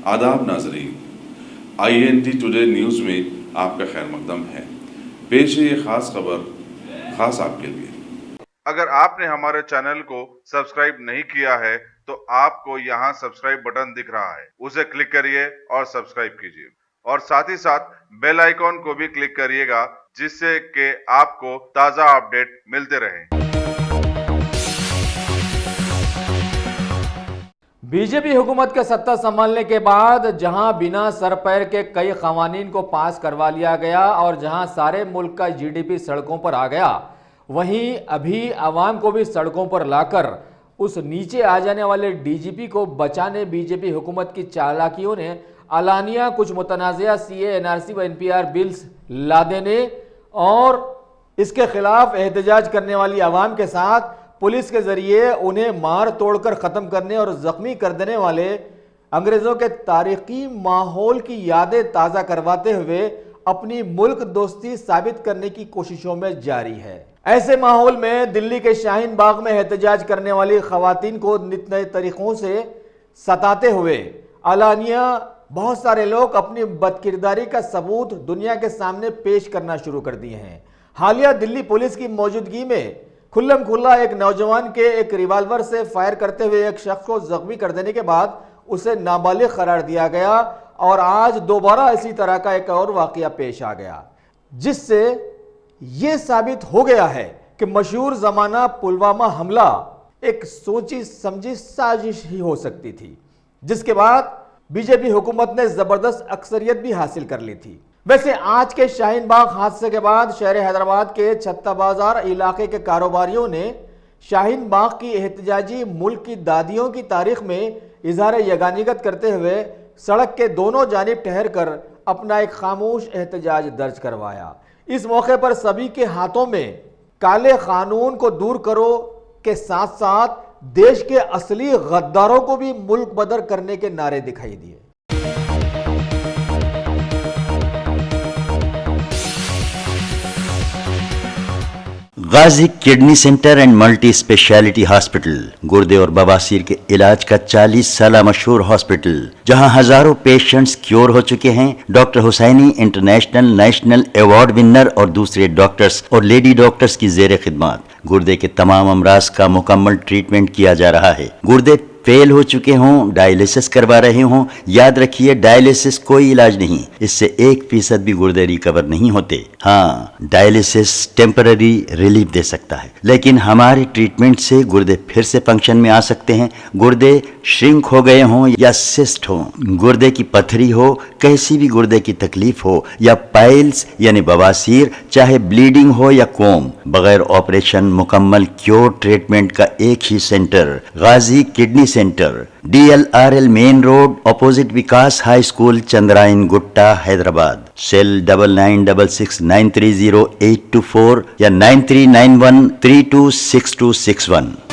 आदाब नाजरीन, INT today news में आपका खैर मकदम है। पेश है ये खास खबर खास आपके लिए। अगर आपने हमारे चैनल को सब्सक्राइब नहीं किया है तो आपको यहाँ सब्सक्राइब बटन दिख रहा है, उसे क्लिक करिए और सब्सक्राइब कीजिए और साथ ही साथ बेल आइकॉन को भी क्लिक करिएगा, जिससे कि आपको ताज़ा अपडेट मिलते रहें। बीजेपी हुकूमत के सत्ता संभालने के बाद जहां बिना सर पैर के कई कवानीन को पास करवा लिया गया और जहां सारे मुल्क का GDP सड़कों पर आ गया, वहीं अभी आवाम को भी सड़कों पर लाकर उस नीचे आ जाने वाले DGP को बचाने बीजेपी हुकूमत की चालाकियों ने अलानिया कुछ मुतनाज़िया CA, NRC व NPR बिल्स ला देने और इसके खिलाफ एहतजाज करने वाली आवाम के साथ पुलिस के जरिए उन्हें मार तोड़कर ख़त्म करने और ज़ख्मी कर देने वाले अंग्रेज़ों के तारीख़ी माहौल की यादें ताज़ा करवाते हुए अपनी मुल्क दोस्ती साबित करने की कोशिशों में जारी है। ऐसे माहौल में दिल्ली के शाहीन बाग में एहतजाज करने वाली ख़वातीन को नित नए तरीक़ों से सताते हुए अलानिया बहुत सारे लोग अपनी बदकिरदारी का सबूत दुनिया के सामने पेश करना शुरू कर दिए हैं। हालिया दिल्ली पुलिस की मौजूदगी में खुल्लम खुल्ला एक नौजवान के एक रिवाल्वर से फायर करते हुए एक शख्स को जख्मी कर देने के बाद उसे नाबालिग करार दिया गया और आज दोबारा इसी तरह का एक और वाकया पेश आ गया, जिससे यह साबित हो गया है कि मशहूर जमाना पुलवामा हमला एक सोची समझी साजिश ही हो सकती थी, जिसके बाद बीजेपी हुकूमत ने जबरदस्त अक्सरियत भी हासिल कर ली थी। वैसे आज के शाहीन बाग हादसे के बाद शहर हैदराबाद के छत्ता बाजार इलाके के कारोबारियों ने शाहीन बाग की एहतजाजी मुल्क की दादियों की तारीख में इजहार यगानियत करते हुए सड़क के दोनों जानिब ठहर कर अपना एक खामोश एहतजाज दर्ज करवाया। इस मौके पर सभी के हाथों में काले कानून को दूर करो के साथ साथ देश के असली गद्दारों को भी मुल्क बदर करने के नारे दिखाई दिए। Ghazi kidney centre and multi speciality hospital, गुर्दे और बवासीर के इलाज का 40 साल मशहूर हॉस्पिटल, जहां हजारों पेशेंट्स क्योर हो चुके हैं। Doctor Husaini international national award winner और दूसरे डॉक्टर्स और लेडी डॉक्टर्स की जेर खिदमत गुर्दे के तमाम अमराज का मुकम्मल ट्रीटमेंट किया जा रहा है। गुर्दे फेल हो चुके हों, डायलिसिस करवा रहे हों, याद रखिए डायलिसिस कोई इलाज नहीं, इससे 1% भी गुर्दे रिकवर नहीं होते। हाँ, डायलिसिस टेम्पररी रिलीफ दे सकता है, लेकिन हमारे ट्रीटमेंट से गुर्दे फिर से फंक्शन में आ सकते हैं। गुर्दे श्रिंक हो गए हों या सिस्ट हो, गुर्दे की पथरी हो, कैसी भी गुर्दे की तकलीफ हो या पाइल्स यानी बवासीर, चाहे ब्लीडिंग हो या कोम, बगैर ऑपरेशन मुकम्मल क्योर ट्रीटमेंट का एक ही centre, Ghazi kidney centre, DLRL main road, opposite Vikas high school, Chandrayan Gutta, Hyderabad. Cell 9966930824 या 9391326261।